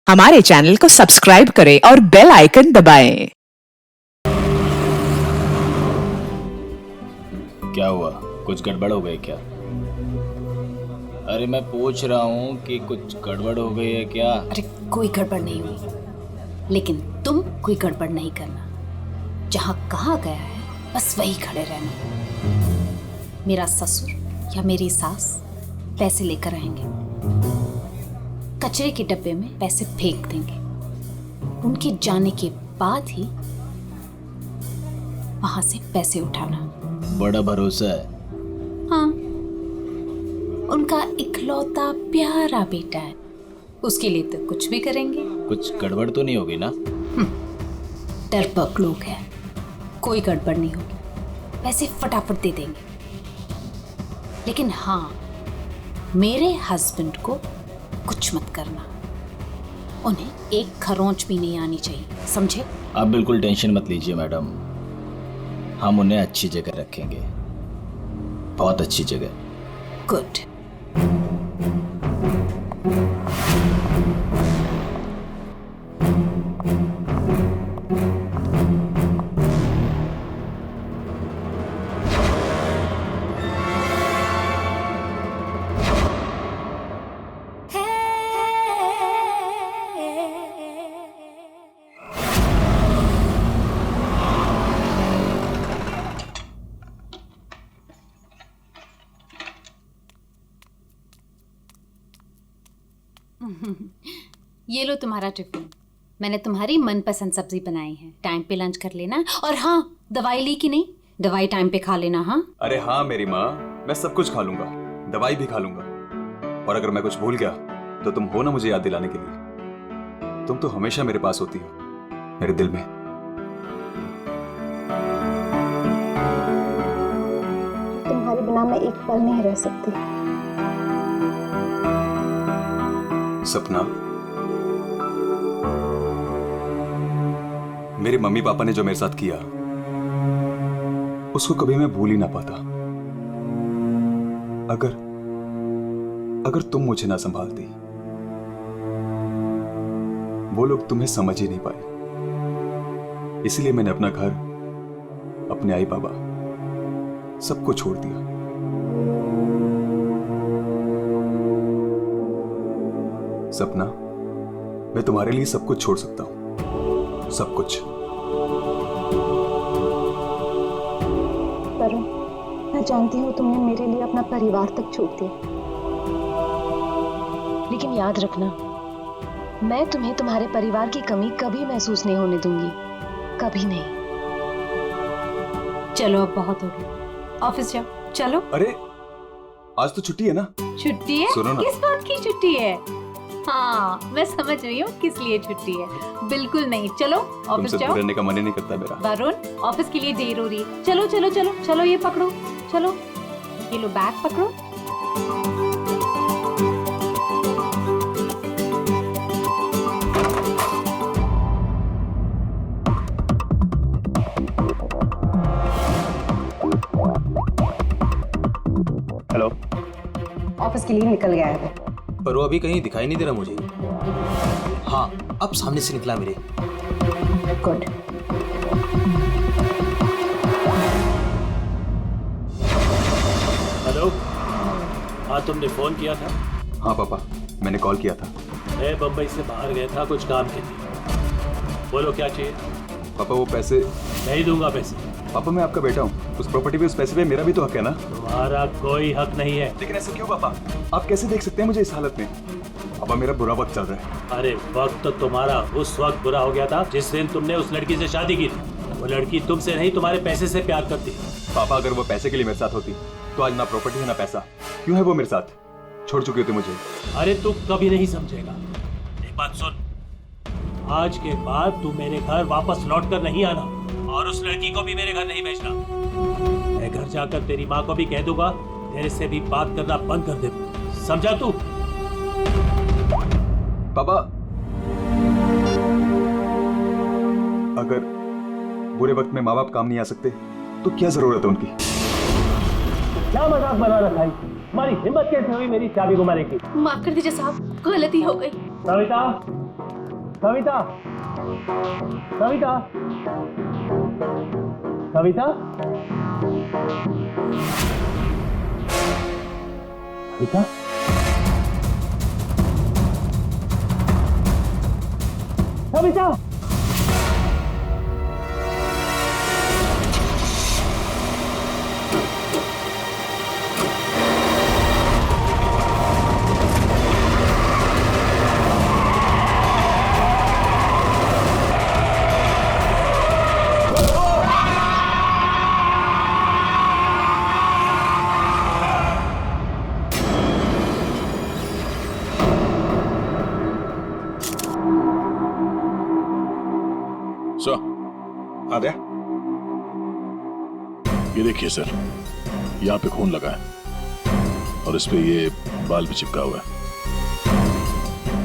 हमारे चैनल को सब्सक्राइब करें और बेल आइकन दबाएं। क्या हुआ? कुछ गड़बड़ हो गई क्या? अरे मैं पूछ रहा हूँ कि कुछ गड़बड़ हो गई है क्या? अरे कोई गड़बड़ नहीं हुई, लेकिन तुम कोई गड़बड़ नहीं करना। जहाँ कहा गया है बस वही खड़े रहना। मेरा ससुर या मेरी सास पैसे लेकर आएंगे, कचरे के डब्बे में पैसे फेंक देंगे। उनके जाने के बाद ही वहां से पैसे उठाना। बड़ा भरोसा है। हाँ, उनका इकलौता प्यारा बेटा है, उसके लिए तो कुछ भी करेंगे। कुछ गड़बड़ तो नहीं होगी ना? डरपोक लोग हैं, कोई गड़बड़ नहीं होगी, पैसे फटाफट दे देंगे। लेकिन हाँ, मेरे हस्बैंड को कुछ मत करना, उन्हें एक खरोंच भी नहीं आनी चाहिए, समझे? आप बिल्कुल टेंशन मत लीजिए मैडम, हम उन्हें अच्छी जगह रखेंगे, बहुत अच्छी जगह। गुड। ये लो तुम्हारा टिफिन, मैंने तुम्हारी मनपसंद सब्जी बनाई है। टाइम पे लंच कर लेना। और हाँ, दवाई ली कि नहीं? दवाई टाइम पे खा लेना। हाँ अरे हाँ मेरी माँ, मैं सब कुछ खा लूंगा, दवाई भी खा लूंगा। और अगर मैं कुछ भूल गया तो तुम हो ना मुझे याद दिलाने के लिए। तुम तो हमेशा मेरे पास होती हो, मेरे दिल में। तुम्हारे बिना मैं एक पल नहीं रह सकती। सपना, मेरे मम्मी पापा ने जो मेरे साथ किया उसको कभी मैं भूल ही ना पाता। अगर तुम मुझे ना संभालती, वो लोग तुम्हें समझ ही नहीं पाए। इसलिए मैंने अपना घर, अपने आई बाबा, सबको छोड़ दिया। सपना, मैं तुम्हारे लिए सब कुछ छोड़ सकता हूं, सब कुछ। वरुण, मैं जानती हूँ तुमने मेरे लिए अपना परिवार तक छोड़ दिया, लेकिन याद रखना, मैं तुम्हें तुम्हारे परिवार की कमी कभी महसूस नहीं होने दूंगी, कभी नहीं। चलो, अब बहुत हो गया, ऑफिस जाओ। चलो। अरे आज तो छुट्टी है ना? छुट्टी है? सुनो ना। किस बात की छुट्टी है? हाँ, मैं समझ रही हूँ किस लिए छुट्टी है। बिल्कुल नहीं, चलो ऑफिस तुमसे जाओ। रहने का मन ही नहीं करता मेरा। वरुण, ऑफिस के लिए देर हो रही है। चलो चलो चलो चलो, ये पकड़ो, चलो ये लो, बैग पकड़ो। हेलो। ऑफिस के लिए निकल गया है वो। पर वो अभी कहीं दिखाई नहीं दे रहा मुझे। हाँ, अब सामने से निकला मेरे। गुड। हेलो, हाँ तुमने फोन किया था? हाँ पापा, मैंने कॉल किया था। मैं बम्बई से बाहर गया था कुछ काम के लिए। बोलो क्या चाहिए? पापा वो पैसे। नहीं दूंगा पैसे। पापा मैं आपका बेटा हूँ, उस प्रॉपर्टी पे, उस पैसे पे मेरा भी तो हक है ना? तुम्हारा कोई हक नहीं है। लेकिन ऐसा क्यों पापा? आप कैसे देख सकते हैं मुझे इस हालत में? पापा मेरा बुरा वक्त चल रहा है। अरे वक्त तो तुम्हारा उस वक्त बुरा हो गया था जिस दिन तुमने उस लड़की से शादी की थी। वो लड़की तुमसे नहीं, तुम्हारे पैसे से प्यार करती। पापा अगर वो पैसे के लिए मेरे साथ होती तो आज ना प्रॉपर्टी है ना पैसा। क्यों है वो मेरे साथ? छोड़ चुकी होती मुझे। अरे तू कभी नहीं समझेगा। एक बात सुन, आज के बाद तू मेरे घर वापस लौट कर नहीं आना, और उस लड़की को भी मेरे घर नहीं भेजना। मैं घर जाकर तेरी माँ को भी कह दूंगा तेरे से भी बात करना बंद कर दे, समझा तू? पापा अगर बुरे वक्त में माँ बाप काम नहीं आ सकते तो क्या जरूरत है उनकी? क्या मजाक बना रखा है? तुम्हारी हिम्मत कैसे हुई मेरी चाबी घुमाने की? माफ कर दीजिए साहब, गलती हो गई। सविता, सविता, सविता, सविता, सविता, सविता। आद्या, ये देखिए सर, यहाँ पे खून लगा है और इस पे ये बाल भी चिपका हुआ है।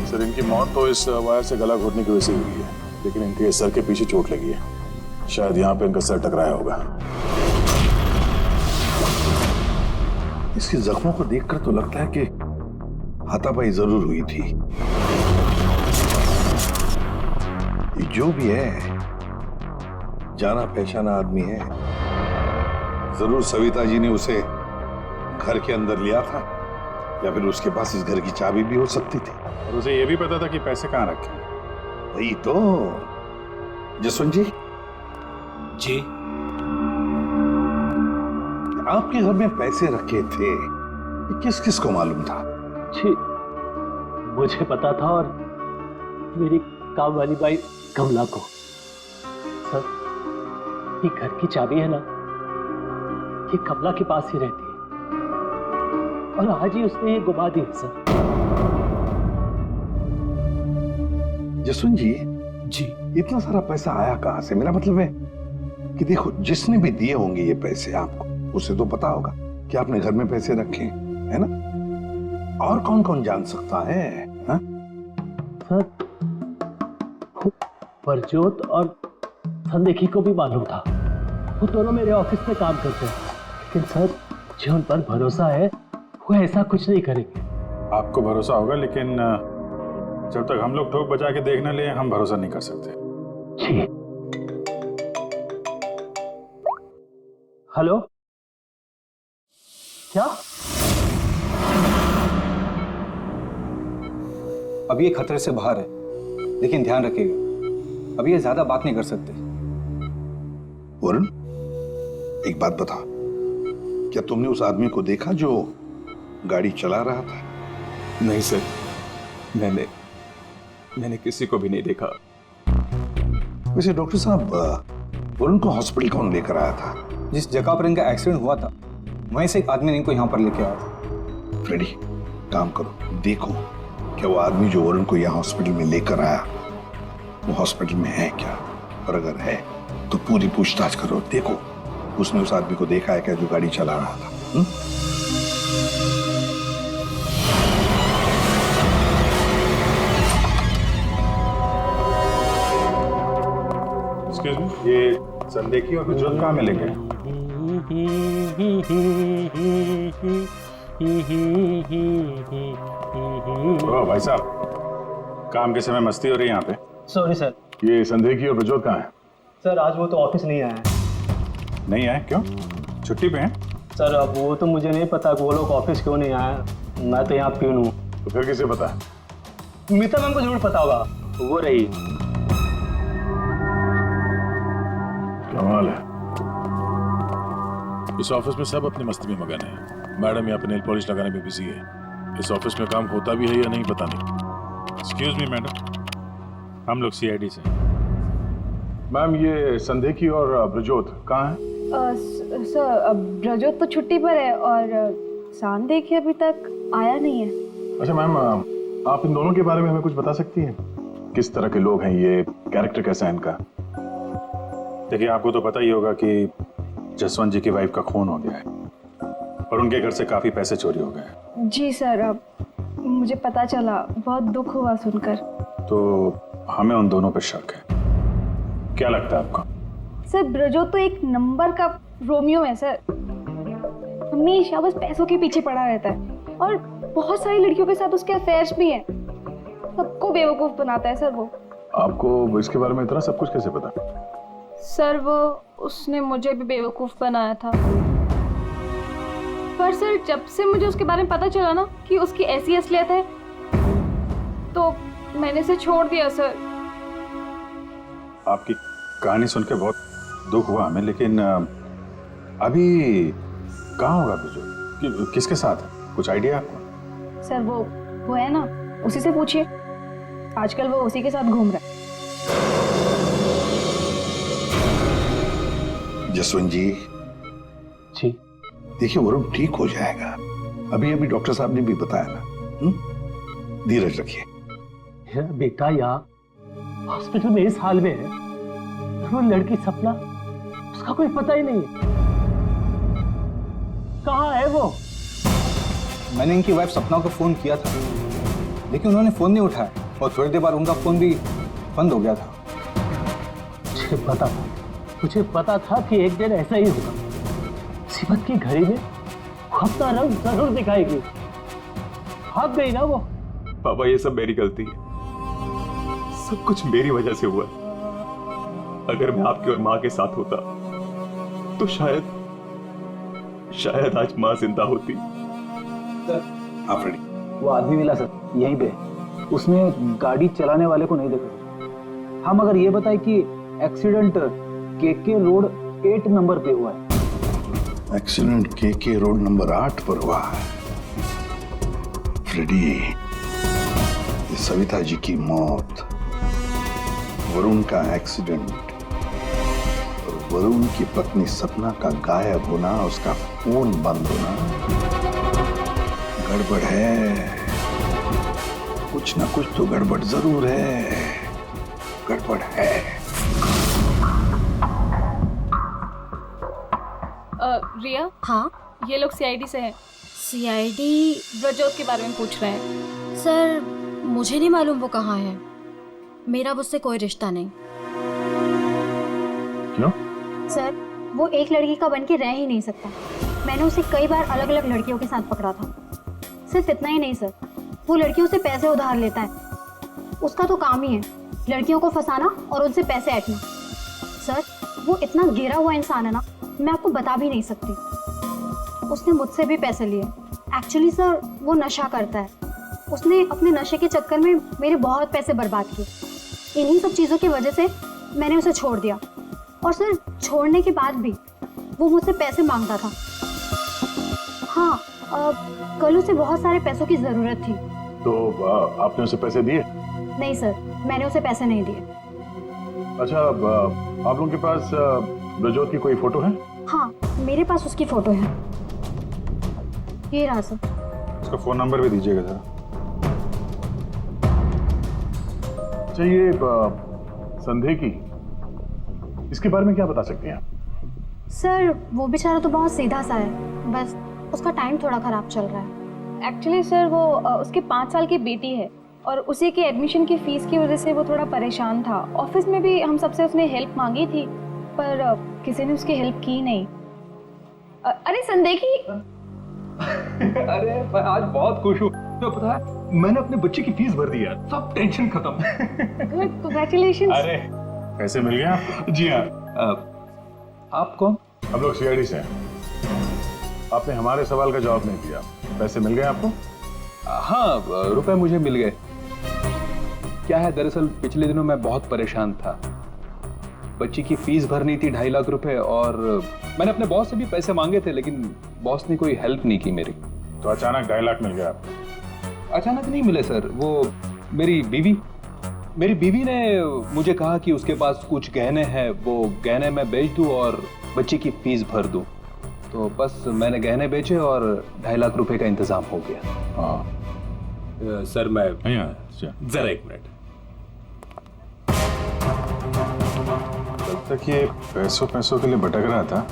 सर इनकी मौत तो इस वायर से गला घोटने की वजह से हुई है, लेकिन इनके सर के पीछे चोट लगी है। शायद यहाँ पे इनका सर टकराया होगा। इसके जख्मों को देखकर तो लगता है कि हाथापाई जरूर हुई थी। ये जो भी है जाना पहचाना आदमी है। जरूर सविता जी ने उसे घर के अंदर लिया था, या फिर उसके पास इस घर की चाबी भी हो सकती थी। और उसे ये भी पता था कि पैसे कहाँ रखे। वही तो। जसवंत जी, जी, आपके घर में पैसे रखे थे, ये किस किस को मालूम था? जी, मुझे पता था और मेरी काम वाली बाई कमला को। सर, ये घर की चाबी है ना, ये कमला के पास ही रहती है और आज ही उसने ये गुमा दी है सर। जसवंत जी, जी, इतना सारा पैसा आया कहां से? मेरा मतलब है कि देखो, जिसने भी दिए होंगे ये पैसे आपको, उसे तो पता होगा कि आपने घर में पैसे रखे हैं, है ना? और कौन कौन जान सकता है? हा? सर, परजोत और संदेखी को भी मालूम था। वो दोनों मेरे ऑफिस में काम करते हैं, लेकिन सर जो उन पर भरोसा है वो ऐसा कुछ नहीं करेंगे। आपको भरोसा होगा, लेकिन जब तक हम लोग ठोक बजा के देख न ले, हम भरोसा नहीं कर सकते। जी। हेलो, क्या? अभी ये खतरे से बाहर है, लेकिन ध्यान रखिएगा, अभी ये ज्यादा बात नहीं कर सकते। वरुण, एक बात बता, क्या तुमने उस आदमी को देखा जो गाड़ी चला रहा था? नहीं सर, मैंने किसी को भी नहीं देखा। वैसे डॉक्टर साहब, वरुण को हॉस्पिटल कौन लेकर आया था? जिस जगह पर इनका एक्सीडेंट हुआ था, वहीं से एक आदमी इनको यहाँ पर लेके आया था। फ्रेडी, काम करो, देखो क्या वो आदमी जो वरुण को यहाँ हॉस्पिटल में लेकर आया, वो हॉस्पिटल में है क्या? और अगर है तो पूरी पूछताछ करो, देखो उसने उस आदमी को देखा है क्या जो गाड़ी चला रहा था। एक्सक्यूज मी, ये संदेखी और गुजरात कहाँ मिलेंगे? ओ भाई साहब, काम के समय मस्ती हो रही है यहाँ पे। Sorry sir. ये संदेखी और प्रजोत कहाँ है? सर, आज वो तो ऑफिस नहीं आया है। नहीं आए? क्यों? छुट्टी पे हैं? सर, अब वो तो मुझे नहीं पता कि वो लोग ऑफिस क्यों नहीं आए। मैं तो यहाँ प्यून हूँ। तो फिर किसे पता है? मीता मैम को जरूर पता होगा, वो रही। कमाल है, इस ऑफिस में सब अपनी मस्ती में मगन है। मैडम यहाँ पे नेल पॉलिश लगाने में बिजी है। इस ऑफिस में काम होता भी है या नहीं पता नहीं। एक्सक्यूज मी मैडम, हम लोग सीआईडी से। मैम, ये संदेखी और ब्रजोत कहाँ हैं? सर, ब्रजोत तो छुट्टी पर है और संदेखी अभी तक आया नहीं है। अच्छा मैम, आप इन दोनों के बारे में हमें कुछ बता सकती हैं? किस तरह के लोग हैं ये, कैरेक्टर कैसा है इनका? देखिए, आपको तो पता ही होगा कि जसवंत जी की वाइफ का खून हो गया है और उनके घर से काफी पैसे चोरी हो गए। जी सर, अब मुझे पता चला, बहुत दुख हुआ सुनकर। तो हमें उन दोनों पर शक है। क्या लगता है आपको? सर, ब्रजोत तो एक नंबर का रोमियो है सर। हमेशा बस पैसों के पीछे पड़ा रहता है और बहुत सारी लड़कियों के साथ उसके अफेयर्स भी हैं। सबको बेवकूफ बनाता है सर वो। आपको इसके बारे में इतना सब कुछ कैसे पता? सर वो उसने मुझे भी बेवकूफ़ बनाया था। पर सर जब से मुझे उसके बारे में पता चला ना कि उसकी ऐसी असलियत है तो मैंने इसे छोड़ दिया सर। आपकी कहानी सुन के बहुत दुख हुआ हमें, लेकिन अभी कहाँ होगा बिजू? किसके साथ है? कुछ आइडिया आपको? सर वो है ना, उसी से पूछिए। आजकल वो उसी के साथ घूम रहा है। जसवंत जी देखिए, वरुण ठीक हो जाएगा। अभी अभी डॉक्टर साहब ने भी बताया ना। धीरज रखिए। बेटा यहाँ हॉस्पिटल में इस हाल में है, वो लड़की सपना, उसका कोई पता ही नहीं है। कहाँ है वो? मैंने इनकी वाइफ सपना को फोन किया था, लेकिन उन्होंने फोन नहीं उठाया और थोड़ी देर बाद उनका फोन भी बंद हो गया था। मुझे पता था कि एक दिन ऐसा ही होगा। मुसीबत की घड़ी में वो अपना रंग जरूर दिखाएगी। भाग गई ना वो। पापा ये सब मेरी गलती है, सब कुछ मेरी वजह से हुआ। अगर मैं आपकी और माँ के साथ होता तो शायद आज माँ जिंदा होती। आप रेडी? वो आदमी मिला सर, यहीं पे। उसने गाड़ी चलाने वाले को नहीं देखा। हम अगर ये बताए कि एक्सीडेंट केके रोड 8 नंबर पे हुआ है। एक्सीडेंट केके रोड नंबर 8 पर हुआ है। फ्रेडी, ये सविता जी की मौत, वरुण का एक्सीडेंट और वरुण की पत्नी सपना का गायब होना, उसका फोन बंद होना, गड़बड़ है। कुछ ना कुछ तो गड़बड़ जरूर है। गड़बड़ है। रिया, हाँ ये लोग सीआईडी से हैं। सीआईडी? ब्रजोत के बारे में पूछ रहे हैं। सर मुझे नहीं मालूम वो कहाँ है। मेरा उससे कोई रिश्ता नहीं। क्यों? सर वो एक लड़की का बन के रह ही नहीं सकता। मैंने उसे कई बार अलग अलग लड़कियों के साथ पकड़ा था। सिर्फ इतना ही नहीं सर, वो लड़कियों से पैसे उधार लेता है। उसका तो काम ही है लड़कियों को फंसाना और उनसे पैसे ऐंठना। सर वो इतना गिरा हुआ इंसान है ना, मैं आपको बता भी नहीं सकती। उसने मुझसे भी पैसे लिए। एक्चुअली सर वो नशा करता है। उसने अपने नशे के चक्कर में मेरे बहुत पैसे बर्बाद किए। इन्हीं सब चीज़ों की वजह से मैंने उसे छोड़ दिया। और सर छोड़ने के बाद भी वो मुझसे पैसे मांगता था। हाँ, कल उसे बहुत सारे पैसों की ज़रूरत थी। तो आपने उसे पैसे दिए? नहीं सर, मैंने उसे पैसे नहीं दिए। अच्छा, आप लोगों के पास ब्रजोत की कोई फोटो है? हाँ, मेरे पास उसकी फोटो है। ये रहा सर। उसका फोन नंबर भी दीजिएगा जरा। अच्छा, ये संदेह की, इसके बारे में क्या बता सकते हैं आप? सर वो बेचारा तो बहुत सीधा सा है, बस उसका टाइम थोड़ा खराब चल रहा है। एक्चुअली सर वो उसके 5 साल की बेटी है और उसी के एडमिशन की फीस की वजह से वो थोड़ा परेशान था। ऑफिस में भी हम सबसे उसने हेल्प मांगी थी, पर किसी ने उसकी हेल्प की नहीं। अरे संदेखी। अरे मैं आज बहुत खुश हूँ। तो पता है, मैंने अपने बच्चे की फीस भर दी यार, सब टेंशन खत्म। Good, congratulations. अरे पैसे मिल गए आपको? जी हाँ। आप कौन? हम लोग सीआईडी से हैं। आपने हमारे सवाल का जवाब नहीं दिया। पैसे मिल गए आपको? हाँ, रुपए मुझे मिल गए। क्या है, दरअसल पिछले दिनों मैं बहुत परेशान था। बच्ची की फीस भरनी थी 2.5 लाख रुपए, और मैंने अपने बॉस से भी पैसे मांगे थे, लेकिन बॉस ने कोई हेल्प नहीं की मेरी। तो अचानक 2.5 लाख मिल गया आपको? अचानक नहीं मिले सर। वो मेरी बीवी ने मुझे कहा कि उसके पास कुछ गहने हैं, वो गहने मैं बेच दूं और बच्ची की फीस भर दूं। तो बस मैंने गहने बेचे और 2.5 लाख रुपए का इंतजाम हो गया। हाँ सर मैं जरा 1 मिनट। तब तक ये पैसों के लिए भटक रहा था,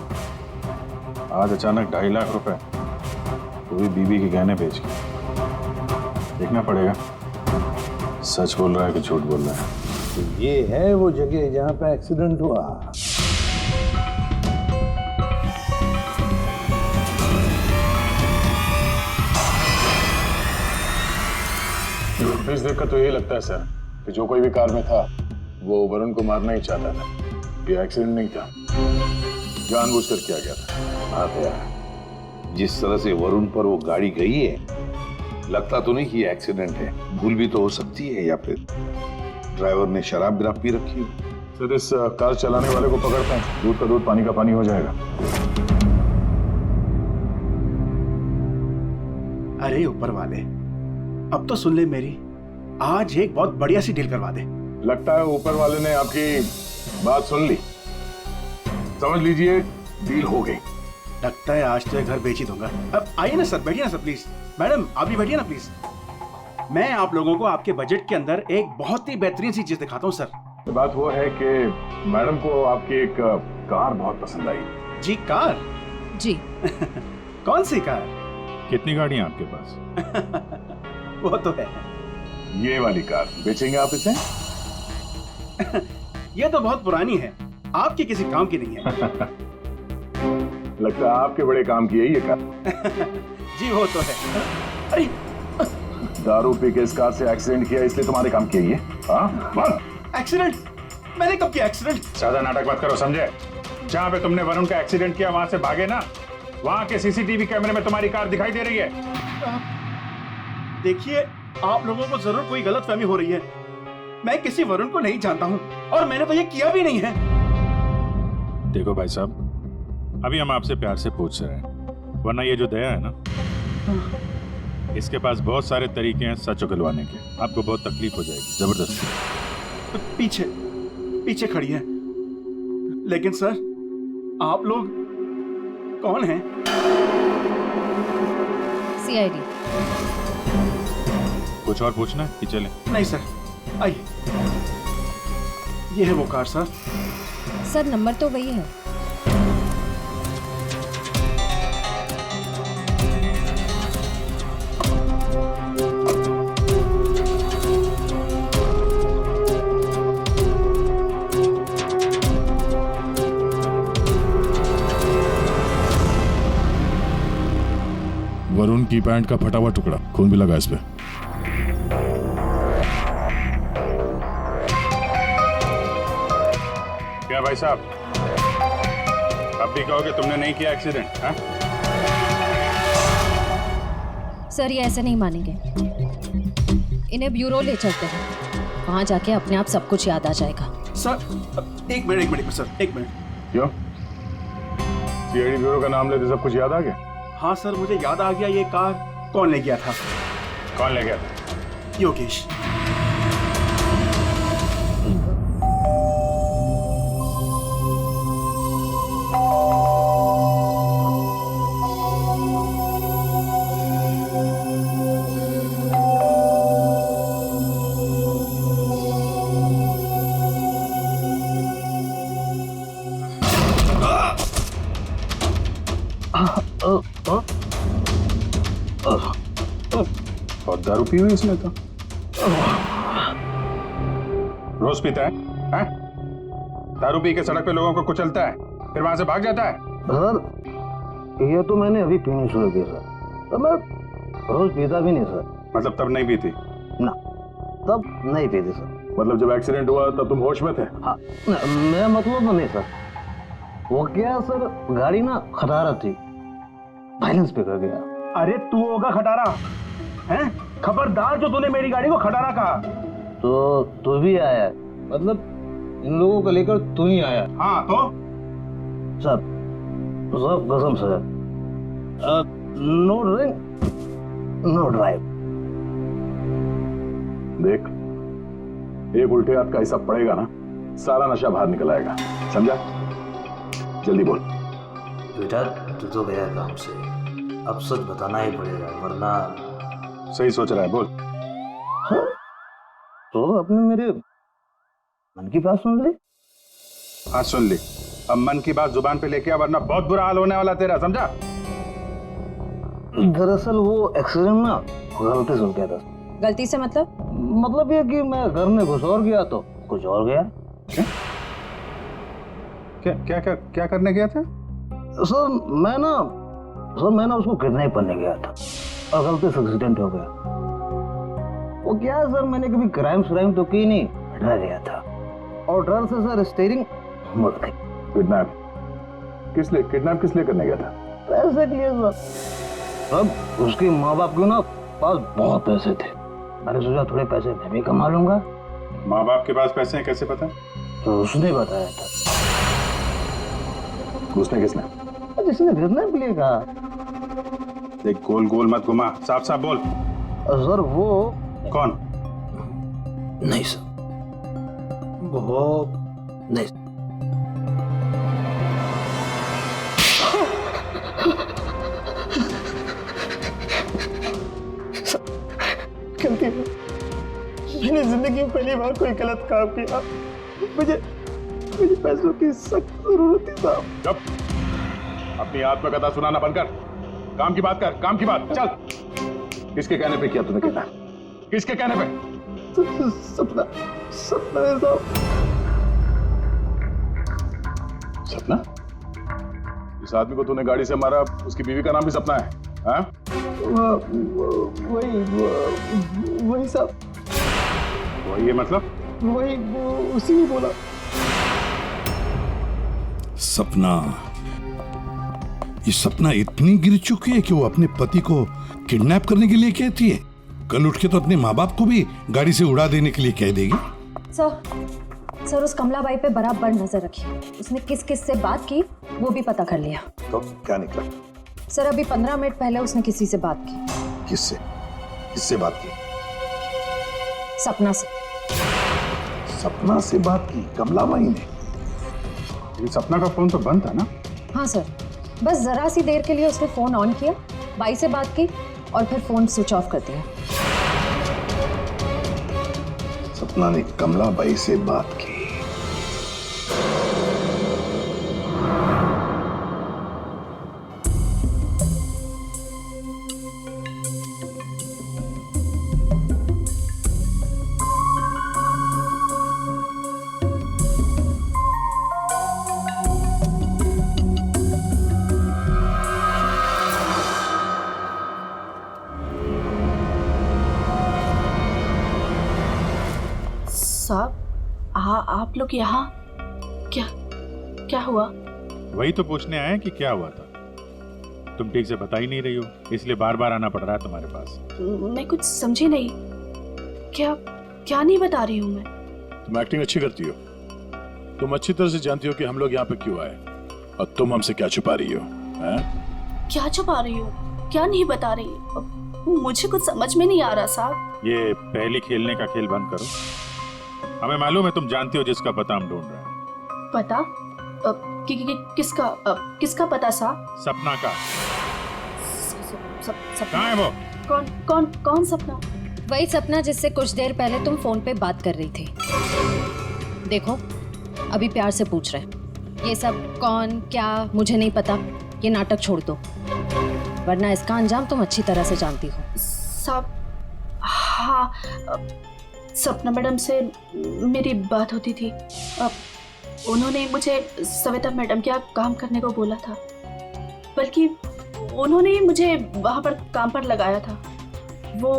आज अचानक 2.5 लाख रुपए, वो भी बीवी के गहने बेच के। देखना पड़ेगा सच बोल रहा है कि झूठ बोल रहा है। तो ये है वो जगह जहां पे एक्सीडेंट हुआ। फुटेज देखकर तो यही लगता है सर कि जो कोई भी कार में था वो वरुण को मारना ही चाहता था। ये एक्सीडेंट नहीं था, जानबूझकर किया गया था। बात यार, जिस तरह से वरुण पर वो गाड़ी गई है, लगता तो नहीं कि ये एक्सीडेंट है। भूल भी तो हो सकती है, या फिर ड्राइवर ने शराब विराब पी रखी हो। सर, इस कार चलाने वाले को पकड़ते हैं, दूध का दूध पानी का पानी हो जाएगा। अरे ऊपर वाले, अब तो सुन ले मेरी, आज एक बहुत बढ़िया सी डील करवा दे। लगता है ऊपर वाले ने आपकी बात सुन ली। समझ लीजिए डील हो गई। लगता है आज तो घर बेच ही दूंगा। अब आइए ना सर, बैठिए ना सर प्लीज। मैडम आप भी बैठिए ना प्लीज। मैं आप लोगों को आपके बजट के अंदर एक बहुत ही बेहतरीन सी चीज दिखाता हूँ सर। बात वो है कि मैडम को आपकी एक कार बहुत पसंद आई। जी कार? जी। कौन सी कार? कितनी गाड़ियां आपके पास? वो तो है। ये वाली कार बेचेंगे आप इसे? ये तो बहुत पुरानी है, आपके किसी काम की नहीं है। लगता है आपके बड़े काम की है ये कार। जी वो तो है। अरे दारू पी के इस कार से एक्सीडेंट किया इसलिए तुम्हारे काम की है ये? हाँ? एक्सीडेंट? मैंने कब किया एक्सीडेंट? ज्यादा नाटक मत करो, समझे? जहाँ पे तुमने वरुण का एक्सीडेंट किया वहां से भागे ना, वहां के सीसीटीवी कैमरे में तुम्हारी कार दिखाई दे रही है। देखिए, आप लोगों को जरूर कोई गलतफहमी हो रही है। मैं किसी वरुण को नहीं जानता हूँ और मैंने तो ये किया भी नहीं है। देखो भाई साहब, अभी हम आपसे प्यार से पूछ रहे हैं, वरना ये जो दया है ना, इसके पास बहुत सारे तरीके हैं सच उगलवाने के। आपको बहुत तकलीफ हो जाएगी, जबरदस्ती। पीछे पीछे खड़ी है। लेकिन सर, आप लोग कौन हैं? सीआईडी। कुछ और पूछना है कि चलें? नहीं सर, आइए। ये है वो कार सर। सर नंबर तो वही है। वरुण की पैंट का फटा हुआ टुकड़ा, खून भी लगा इस पे। क्या भाई साहब, अब भी कहोगे तुमने नहीं किया एक्सीडेंट? हाँ? सर ये ऐसे नहीं मानेंगे, इन्हें ब्यूरो ले चलते हैं, वहां जाके अपने आप सब कुछ याद आ जाएगा। सर एक मिनट सर, एक मिनट। क्यों? सीआईडी ब्यूरो का नाम लेते सब कुछ याद आ गया? हाँ सर, मुझे याद आ गया। ये कार कौन ले गया था? कौन ले गया था? योगेश। और दारू पी हुई इसने तो। रोज पीता है? हैं? दारू पी के सड़क पे लोगों को कुचलता है, फिर वहां से भाग जाता है। सर ये तो मैंने अभी पीनी शुरू की सर, तो मैं रोज पीता भी नहीं सर। मतलब तब नहीं पीती? ना, तब नहीं पीती सर। मतलब जब एक्सीडेंट हुआ तब तुम होश में थे? हाँ, मेरा मतलब नहीं सर। वो क्या सर, गाड़ी ना खटारा थी, बैलेंस पे कर गया। अरे तू होगा खटारा, हैं? खबरदार जो तूने मेरी गाड़ी को खटारा कहा। तो तू भी आया, मतलब इन लोगों को लेकर तू ही आया? हाँ तो सर, सब कसम sir, no drink no drive. देख, एक उल्टे हाथ का हिसाब पड़ेगा ना, सारा नशा बाहर निकल आएगा, समझा? जल्दी बोल। बेटा तू तो गया काम से, अब सच बताना ही पड़ेगा, वरना। सही सोच रहा है, बोल। हाँ? तो आपने मेरे मन की बात सुन ली? हाँ सुन ली। अब मन की बात जुबान पे लेके आ, वरना बहुत बुरा हाल होने वाला तेरा, समझा? दरअसल वो एक्सीडेंट ना गलती से हो गया था। गलती से मतलब? मतलब ये कि मैं घर में घुस और गया तो कुछ और गया। क्या करने गया था? सर मैं ना उसको किडनैप करने गया था और गलती से एक्सीडेंट हो गया। वो क्या है सर, मैंने कभी क्राइम तो की नहीं, डर गया था। और डर से सर स्टीयरिंग मुड़ गई। किडनैप किस लिए करने गया था? पैसे के लिए सर। अब उसके माँ बाप के ना पास बहुत पैसे थे, मैंने सोचा थोड़े पैसे मैं भी कमा लूंगा। माँ बाप के पास पैसे हैं कैसे पता? तो उसने बताया था। किसने? जिसने किडनैप के लिए कहा। देख गोल गोल मत घुमा, साफ साफ बोल। सर वो कौन? नहीं सर, वो नहीं। गलती है, मैंने जिंदगी में पहली बार कोई गलत काम किया। मुझे पैसों की सख्त जरूरत थी साहब। चुप, अपनी आत्मकथा सुनाना बंद कर, काम की बात कर, काम की बात। चल, किसके कहने पे किया तूने किडनैप? किसके कहने पे? सपना है साहब। सपना? इस आदमी को तूने गाड़ी से मारा, उसकी बीवी का नाम भी सपना है? हाँ? वही साहब। वही है मतलब? वही उसी ने बोला। सपना, ये सपना इतनी गिर चुकी है कि वो अपने पति को किडनैप करने के लिए कहती है। कल उठ के तो अपने माँ बाप को भी गाड़ी से उड़ा देने के लिए कह देगी। सर उस कमला बाई पे बराबर नजर रखिए। उसने किस से बात की वो भी पता कर लिया। तो क्या निकला? सर अभी 15 मिनट पहले उसने किसी से बात की। किससे बात की? सपना से। सपना से बात की कमला बाई ने? ये सपना का फोन तो बंद था ना? हाँ सर, बस जरा सी देर के लिए उसने फोन ऑन किया, बाई से बात की और फिर फोन स्विच ऑफ कर दिया। सपना ने कमला बाई से बात की। साहब आप लोग यहाँ क्या हुआ? वही तो पूछने आए कि क्या हुआ था। तुम ठीक से बता ही नहीं रही हो, इसलिए बार बार आना पड़ रहा है तुम्हारे पास। मैं कुछ समझी नहीं। क्या नहीं बता रही हूँ मैं? तुम एक्टिंग अच्छी करती हो। तुम अच्छी तरह से जानती हो कि हम लोग यहाँ पे क्यों आए, और तुम हमसे क्या छुपा रही हो? क्या छुपा रही हो? क्या नहीं बता रही? मुझे कुछ समझ में नहीं आ रहा साहब। ये पहले खेलने का खेल बंद करो। हमें मालूम है तुम जानती हो जिसका पता हम ढूंढ रहे हैं। पता? किसका पता साहब? सपना का। कहाँ है वो? कौन सपना? वही सपना जिससे कुछ देर पहले तुम फोन पे बात कर रही थी। देखो अभी प्यार से पूछ रहे, ये सब कौन क्या मुझे नहीं पता, ये नाटक छोड़ दो, वरना इसका अंजाम तुम अच्छी तरह से जानती हो। साहब हाँ, सपना मैडम से मेरी बात होती थी। उन्होंने मुझे सविता मैडम के यहाँ काम करने को बोला था, बल्कि उन्होंने ही मुझे वहाँ पर काम पर लगाया था। वो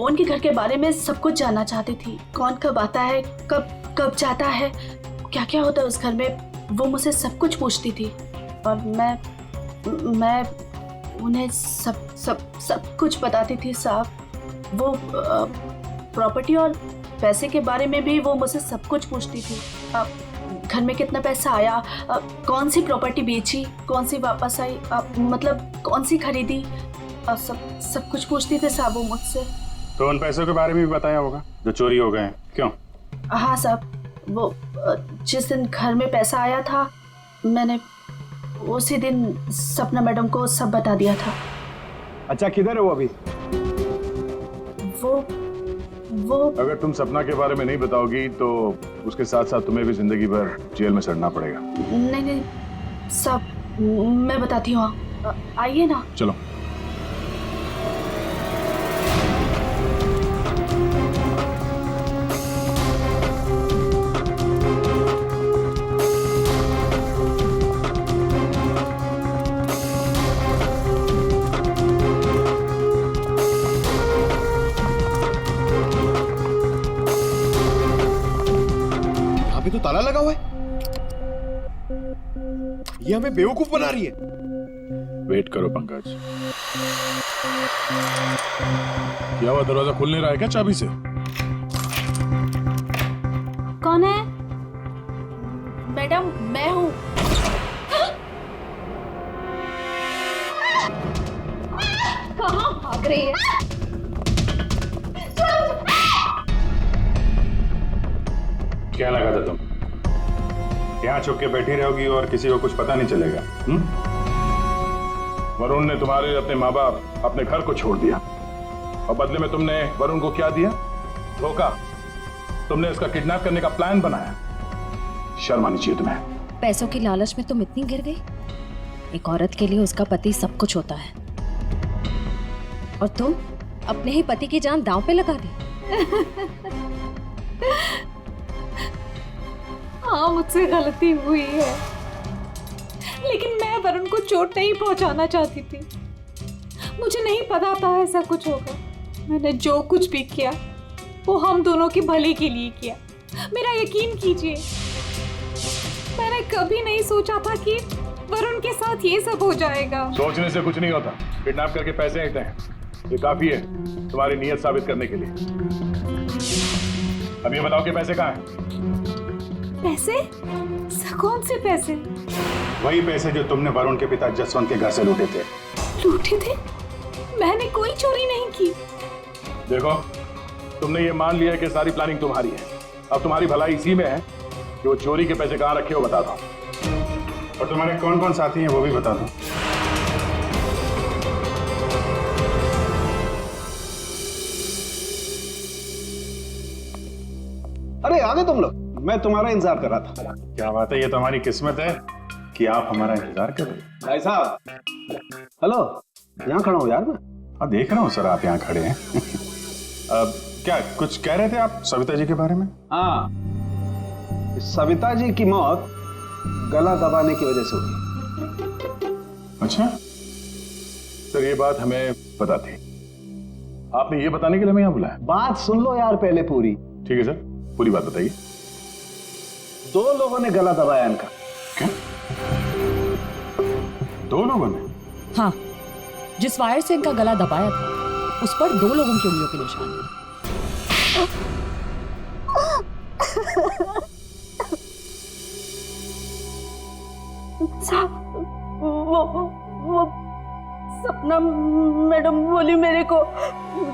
उनके घर के बारे में सब कुछ जानना चाहती थी। कौन कब आता है, कब जाता है, क्या क्या होता है उस घर में, वो मुझसे सब कुछ पूछती थी। और मैं उन्हें सब कुछ बताती थी साहब। वो प्रॉपर्टी और पैसे के बारे में भी वो मुझसे सब कुछ पूछती थी। घर में कितना पैसा आया, कौन सी प्रॉपर्टी बेची, कौन सी वापस आई, मतलब कौन सी खरीदी, सब कुछ पूछती थी साहब वो मुझसे। तो उन पैसों के बारे में भी बताया होगा जो चोरी हो गए हैं, क्यों? हाँ साहब, वो जिस दिन घर में पैसा आया था मैंने उसी दिन सपना मैडम को सब बता दिया था। अच्छा किधर है वो अभी? वो अगर तुम सपना के बारे में नहीं बताओगी तो उसके साथ साथ तुम्हें भी जिंदगी भर जेल में सड़ना पड़ेगा। नहीं सब मैं बताती हूँ, आइए ना। चलो। पे तो ताला लगा हुआ है। ये हमें बेवकूफ बना रही है। वेट करो पंकज। क्या हुआ, दरवाजा खुल नहीं रहा है क्या चाबी से? कौन है? मैडम मैं हूँ। कहाँ भाग रही है? क्या लगा था तुम यहाँ छुप के बैठी रहोगी और किसी को कुछ पता नहीं चलेगा? वरुण ने तुम्हारे अपने माँ बाप अपने घर को छोड़ दिया और बदले में तुमने वरुण को क्या दिया? धोखा। तुमने इसका किडनैप करने का प्लान बनाया। शर्म आनी चाहिए तुम्हें। पैसों की लालच में तुम इतनी गिर गई? एक औरत के लिए उसका पति सब कुछ होता है और तुम अपने ही पति की जान दांव पे लगा दी। हाँ मुझसे गलती हुई है, लेकिन मैं वरुण को चोट नहीं पहुंचाना चाहती थी। मुझे नहीं पता था ऐसा कुछ होगा। मैंने जो कुछ भी किया वो हम दोनों की भले के लिए किया। मेरा यकीन कीजिए, मैंने कभी नहीं सोचा था कि वरुण के साथ ये सब हो जाएगा। सोचने से कुछ नहीं होता। किडनैप करके पैसे लेते हैं, ये काफी है तुम्हारी नीयत साबित करने के लिए। अब ये बताओ कि पैसे कहाँ हैं? पैसे? कौन से पैसे? वही पैसे जो तुमने वरुण के पिता जसवंत के घर से लूटे थे। लूटे थे? मैंने कोई चोरी नहीं की। देखो, तुमने ये मान लिया कि सारी प्लानिंग तुम्हारी है। अब तुम्हारी भलाई इसी में है कि वो चोरी के पैसे कहाँ रखे हो बता दो, और तुम्हारे कौन कौन साथी हैं वो भी बता दो। अरे आ गए तुम लोग, मैं तुम्हारा इंतजार कर रहा था। क्या बात है, ये तो हमारी किस्मत है कि आप हमारा इंतजार कर रहे हैं। भाई साहब, हेलो, यहाँ खड़ा हूँ यार मैं। हाँ देख रहा हूँ सर, आप यहाँ खड़े हैं। क्या कुछ कह रहे थे आप सविता जी के बारे में? हाँ, सविता जी की मौत गला दबाने की वजह से हुई। अच्छा सर, ये बात हमें पता थी। आपने ये बताने के लिए हमें यहाँ बुलाया? बात सुन लो यार पहले पूरी। ठीक है सर, पूरी बात बताइए। 2 लोगों ने गला दबाया इनका। क्या? 2 लोगों ने? हाँ, जिस वायर से इनका गला दबाया था उस पर 2 लोगों की उंगलियों के निशान थे। वो सपना मैडम बोली मेरे को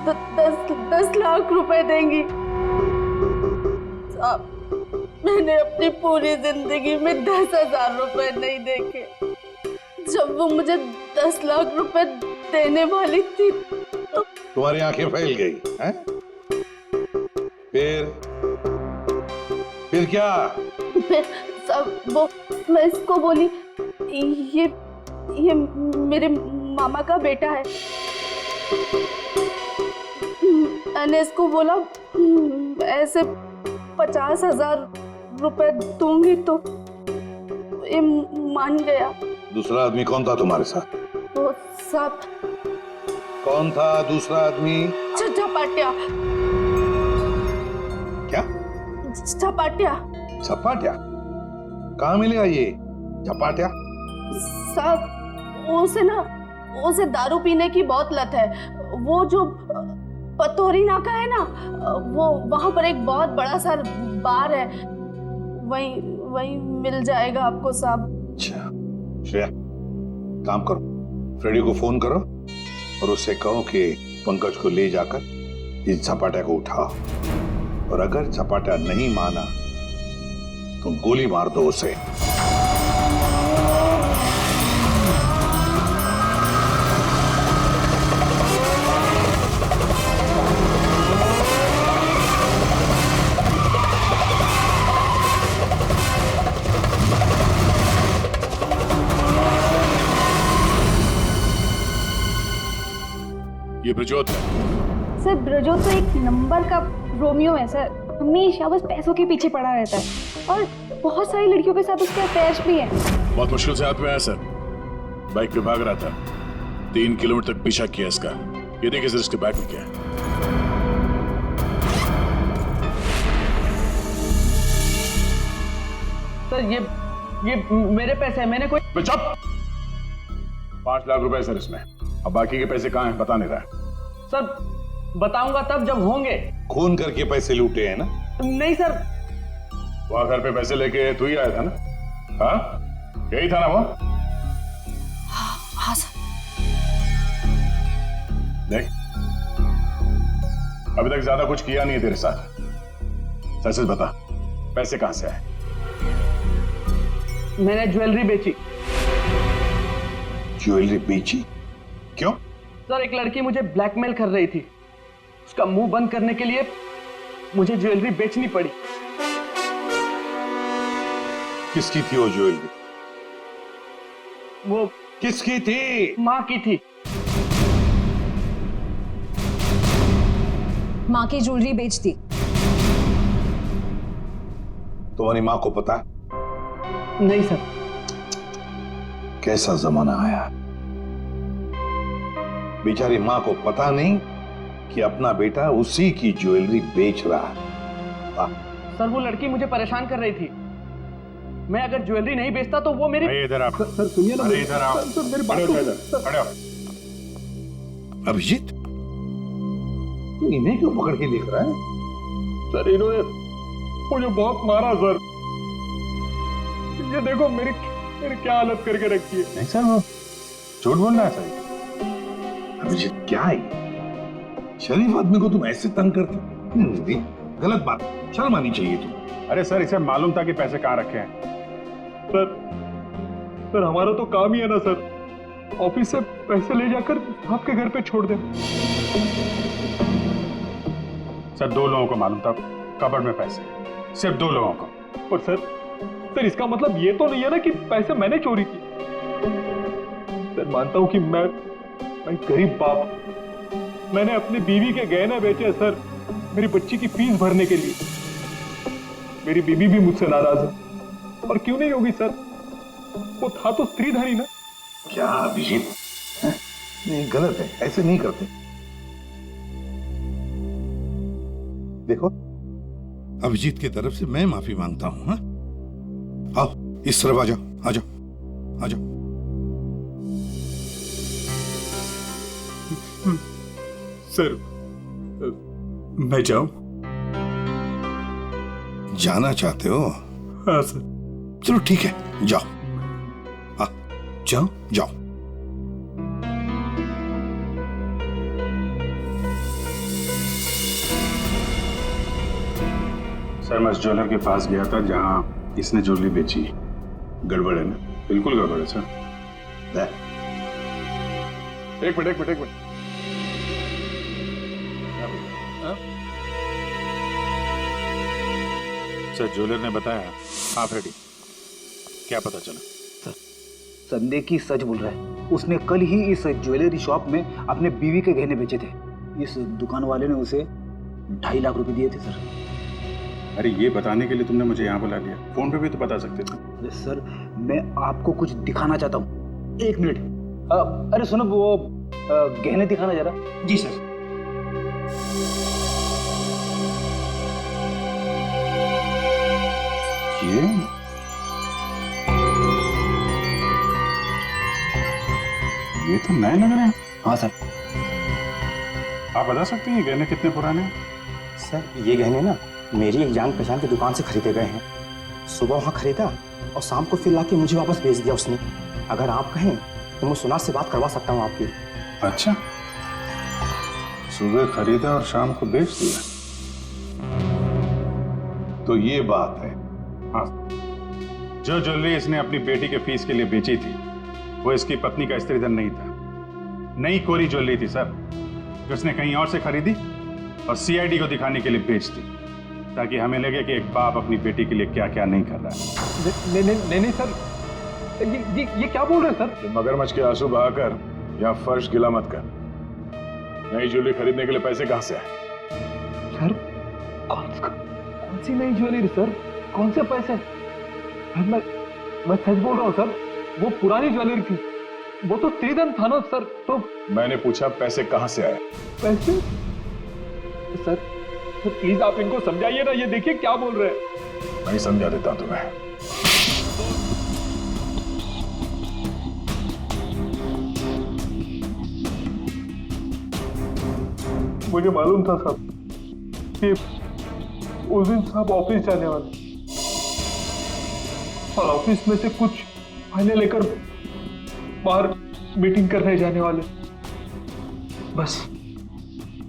10 लाख रुपए देंगी। साहब, मैंने अपनी पूरी जिंदगी में 10,000 रुपए नहीं देखे। जब वो मुझे 10 लाख रुपए देने वाली थी तो तुम्हारी आंखें फैल गई हैं? फिर क्या? सब वो मैं इसको बोली ये मेरे मामा का बेटा है। मैंने इसको बोला ऐसे 50,000 रुपए दूंगी तो ये मान गया। दूसरा आदमी कौन था तुम्हारे साथ? वो सब कौन था दूसरा आदमी? झपाटिया। क्या? झपाटिया। झपाटिया? कहाँ मिलेगा ये झपाटिया? साहब, उसे दारू पीने की बहुत लत है। वो जो पतोरी नाका है ना, वो वहां पर एक बहुत बड़ा सा बार है, वही मिल जाएगा आपको साहब। अच्छा श्रेया, काम करो, फ्रेडी को फोन करो और उससे कहो कि पंकज को ले जाकर इस झपाटा को उठाओ, और अगर झपाटा नहीं माना तो गोली मार दो उसे। ये ब्रजोत है। सर ब्रजोत तो एक नंबर का रोमियो है सर, हमेशा बस पैसों के पीछे पड़ा रहता है और बहुत सारी लड़कियों के साथ उसके अफेयर्स भी हैं। बहुत मुश्किल से हाथ में आया सर, बाइक पे भाग रहा था, 3 किलोमीटर तक पीछा किया इसका। ये देखिए सर, इसके बैग में क्या है। सर ये मेरे पैसे हैं, मैंने कोई। चुप। 5 लाख रुपए सर इसमें, अब बाकी के पैसे कहाँ हैं पता नहीं रहा। सर बताऊंगा तब जब होंगे। खून करके पैसे लूटे हैं ना? नहीं सर। वहां घर पे पैसे लेके तू ही आया था ना? हाँ यही था ना वो? हाँ सर। देख अभी तक ज्यादा कुछ किया नहीं है तेरे साथ, सच सच बता पैसे कहां से आए? मैंने ज्वेलरी बेची। ज्वेलरी बेची? क्यों? सर एक लड़की मुझे ब्लैकमेल कर रही थी, उसका मुंह बंद करने के लिए मुझे ज्वेलरी बेचनी पड़ी। किसकी थी वो ज्वेलरी? वो किसकी थी? माँ की थी। माँ की ज्वेलरी बेच दी। तुम्हारी माँ को पता है? नहीं सर। कैसा जमाना आया, बेचारी माँ को पता नहीं कि अपना बेटा उसी की ज्वेलरी बेच रहा है। सर वो लड़की मुझे परेशान कर रही थी, मैं अगर ज्वेलरी नहीं बेचता तो वो मेरी। इधर आप। सर सुनिए ना, इधर आओ। सर मेरी बात खड़े हो। अभिजीत तू इन्हें क्यों पकड़ के देख रहा है? सर इन्होंने मुझे बहुत मारा सर, ये देखो मेरी क्या हालत करके रखी है। नहीं सर वो झूठ बोल रहा है सर। अभिजीत क्या है, शरीफ आदमी को तुम ऐसे तंग करते? गलत बात, शर्म आनी चाहिए तुम। अरे सर इसे मालूम था कि पैसे कहाँ रखे हैं। सर हमारा तो काम ही है ना सर, ऑफिस से पैसे ले जाकर आपके घर पे छोड़ दे। सर 2 लोगों को मालूम था कबर्ड में पैसे, सिर्फ 2 लोगों को। पर सर इसका मतलब ये तो नहीं है ना कि पैसे मैंने चोरी किए। सर मानता हूं कि मैं गरीब बाप, मैंने अपनी बीवी के गहने बेचे सर मेरी बच्ची की फीस भरने के लिए। मेरी बीवी भी मुझसे नाराज है, और क्यों नहीं होगी सर, वो था तो स्त्रीधनी ना। क्या अभिजीत, नहीं गलत है, ऐसे नहीं करते। देखो अभिजीत की तरफ से मैं माफी मांगता हूं। हाँ आओ इस तरफ आ जाओ, आ जाओ, आ जाओ। सर मैं जाऊं? जाना चाहते हो? हाँ सर। चलो ठीक है, जाओ। जाओ जाओ। सर मैं उस ज्वेलर के पास गया था जहां इसने ज्वेलरी बेची। गड़बड़ है ना? बिल्कुल गड़बड़ है सर। एक मिनट। सर ज्वेलर ने बताया आप रेडी, क्या पता चला? सर संदेह की सच बोल रहा है, उसने कल ही इस ज्वेलरी शॉप में अपने बीवी के गहने बेचे थे। इस दुकान वाले ने उसे 2.5 लाख रुपए दिए थे सर। अरे ये बताने के लिए तुमने मुझे यहाँ बुला लिया, फोन पे भी तो बता सकते थे। अरे सर मैं आपको कुछ दिखाना चाहता हूँ, 1 मिनट। अरे सुनो वो गहने दिखाना जरा। जी सर। ये तो नए लग रहे हैं। हाँ सर। आप बता सकते हैं ये गहने कितने पुराने हैं? सर ये गहने ना मेरी एक जान पहचान की दुकान से खरीदे गए हैं। सुबह वहाँ खरीदा और शाम को फिर लाके मुझे वापस भेज दिया उसने। अगर आप कहें तो मैं सुनार से बात करवा सकता हूँ आपकी। अच्छा, सुबह खरीदा और शाम को बेच दिया, तो ये बात है। हाँ, जो ज्वेलरी इसने अपनी बेटी के फीस के लिए बेची थी वो इसकी पत्नी का स्त्रीधन नहीं था, नई कोरी ज्वेलरी थी सर, जो उसने कहीं और से खरीदी और सीआईडी को दिखाने के लिए बेच दी, ताकि हमें लगे कि एक बाप अपनी बेटी के लिए क्या क्या नहीं कर रहा है। नहीं सर, ये क्या बोल रहे हैं सर? मगरमच्छ के आंसू बहाकर यहाँ फर्श गिला मत कर। नई ज्वेलरी खरीदने के लिए पैसे कहाँ से आए? सर कौन सी नई ज्वेलरी सर, कौन से पैसे? मैं सच बोल रहा हूँ सर, वो पुरानी ज्वेलरी थी, वो तो स्त्रीधन था ना सर। तो मैंने पूछा पैसे कहाँ से आए? पैसे? सर प्लीज आप इनको समझाइए ना, ये देखिए क्या बोल रहे हैं। मैं समझा देता तुम्हें। मुझे मालूम था साहब कि उस दिन साहब ऑफिस जाने वाले और ऑफिस में से कुछ फाइलें लेकर बाहर मीटिंग करने जाने वाले। बस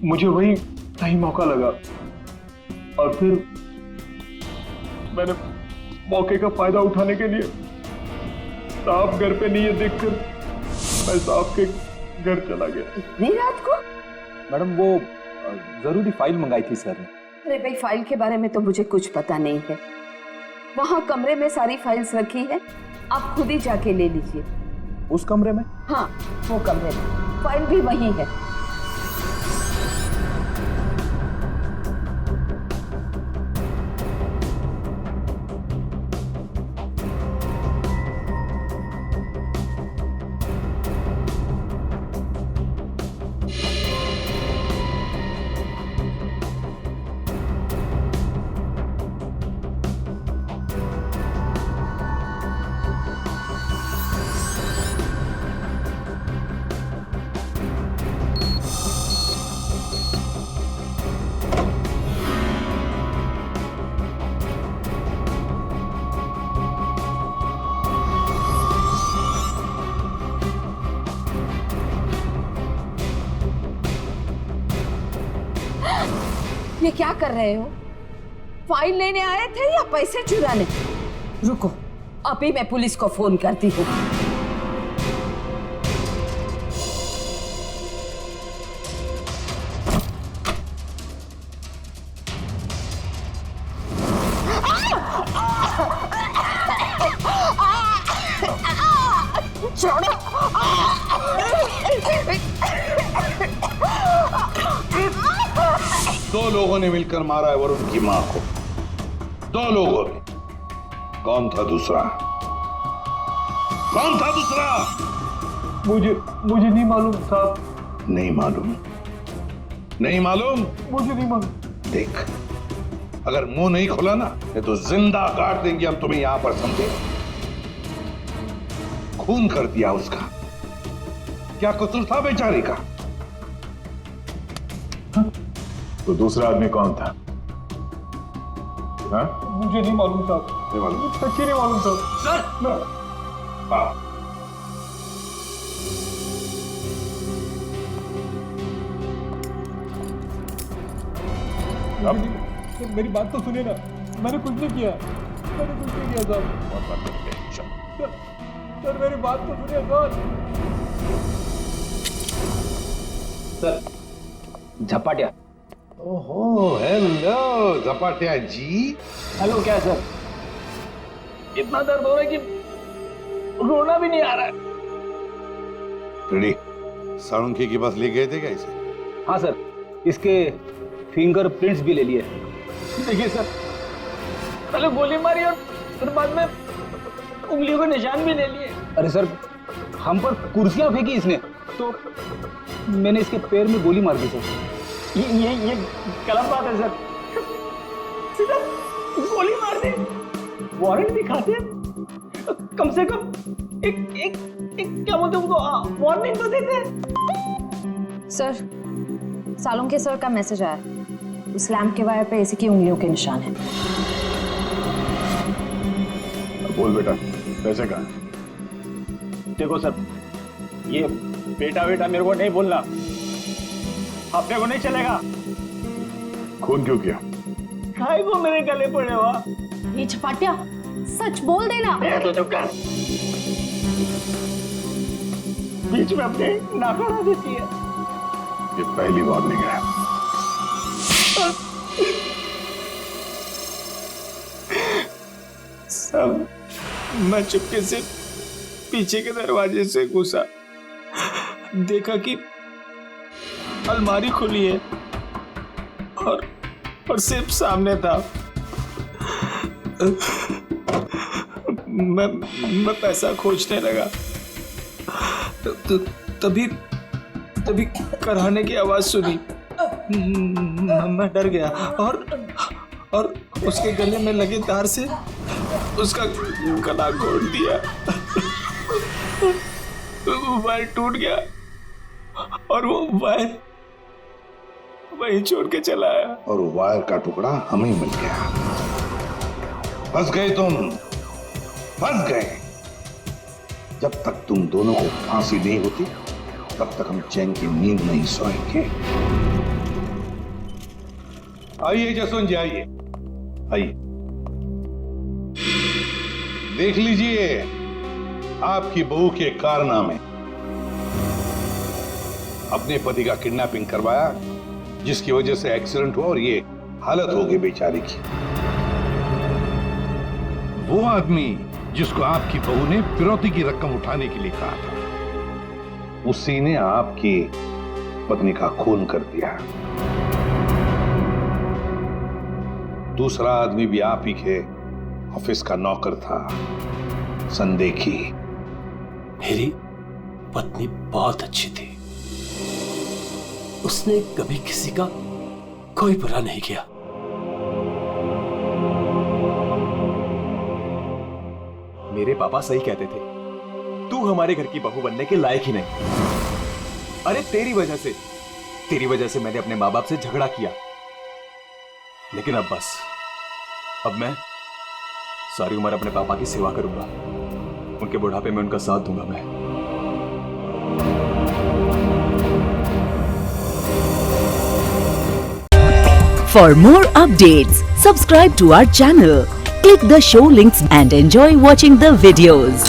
मुझे वही सही मौका लगा और फिर मैंने मौके का फायदा उठाने के लिए साहब घर पे नहीं है देखकर मैं साहब के घर चला गया। रात को? मैडम वो जरूरी फाइल मंगाई थी सर ने। अरे भाई, फाइल के बारे में तो मुझे कुछ पता नहीं है। वहाँ कमरे में सारी फाइल्स रखी है, आप खुद ही जाके ले लीजिए। उस कमरे में? हाँ, वो कमरे में फाइल भी वही है। ये क्या कर रहे हो? फाइल लेने आए थे या पैसे चुराने? रुको, अभी मैं पुलिस को फोन करती हूँ। दो लोगों ने मिलकर मारा है वरुण की मां को। दो लोगों ने। कौन था दूसरा? कौन था दूसरा? मुझे नहीं मालूम साहब। नहीं मालूम? नहीं मालूम? मुझे नहीं मालूम। देख, अगर मुंह नहीं खोला ना तो जिंदा काट देंगे हम तुम्हें यहां पर, समझे? खून कर दिया उसका। क्या कसूर था बेचारे का? तो दूसरा आदमी कौन था? हाँ? मुझे नहीं मालूम साहब। नहीं मालूम? सच्ची नहीं मालूम साहब। सर! हाँ। मेरी बात तो सुनिए ना, मैंने कुछ नहीं किया। मैंने कुछ नहीं किया साहब। सर मेरी बात तो सुनिए सर। झपाटिया। ओहो, हेलो झपाटिया जी। हेलो, क्या है सर? इतना दर्द हो रहा है कि रोना भी नहीं आ रहा है। रेडी? साळुंखे के पास ले गए थे क्या इसे? हाँ सर, इसके फिंगरप्रिंट्स भी ले लिए। देखिए सर, पहले गोली मारी और फिर बाद में उंगलियों के निशान भी ले लिए। अरे सर, हम पर कुर्सियां फेंकी इसने, तो मैंने इसके पैर में गोली मार दी सर। ये गलत बात है सर। सीधा गोली मार दे, वारंट दिखाते, कम से कम एक क्या बोलते उनको वार्निंग तो देते। सर, साळुंखे सर का मैसेज आया। उस लैंप के वायर पे इसी की उंगलियों के निशान हैं। बोल बेटा, पैसे कहाँ? देखो सर, ये बेटा मेरे को नहीं बोलना, अपने को नहीं चलेगा। खून क्यों किया? खाए को मेरे गले पड़े हुआ। ये झपाटिया, सच बोल देना। तो चुप कर। बीच में अपने नाक अड़ा देती है। ये पहली वार्निंग है। सब मैं चुपके से पीछे के दरवाजे से घुसा, देखा कि अलमारी खुली है और सिर्फ सामने था। मैं पैसा खोजने लगा, तभी कराने की आवाज सुनी। मैं डर गया और उसके गले में लगे तार से उसका गला घोट दिया, वायर टूट गया और वो वायर वहीं छोड़ के चला आया। और वो वायर का टुकड़ा हमें मिल गया। फंस गए तुम, फंस गए। जब तक तुम दोनों को फांसी नहीं होती तब तक हम चैन की नींद नहीं सोएंगे। आइए जसवंत जी, आइए आइए, देख लीजिए आपकी बहू के कारनामे। अपने पति का किडनैपिंग करवाया, जिसकी वजह से एक्सीडेंट हुआ और ये हालत हो गई बेचारी की। वो आदमी जिसको आपकी बहू ने फिरौती की रकम उठाने के लिए कहा था, उसी ने आपकी पत्नी का खून कर दिया। दूसरा आदमी भी आप ही के ऑफिस का नौकर था, संदेखी। मेरी पत्नी बहुत अच्छी थी, उसने कभी किसी का कोई बुरा नहीं किया। मेरे पापा सही कहते थे, तू हमारे घर की बहू बनने के लायक ही नहीं। अरे तेरी वजह से मैंने अपने माँ बाप से झगड़ा किया, लेकिन अब बस, अब मैं सारी उम्र अपने पापा की सेवा करूंगा, उनके बुढ़ापे में उनका साथ दूंगा मैं। For more updates, subscribe to our channel, click the show links and enjoy watching the videos.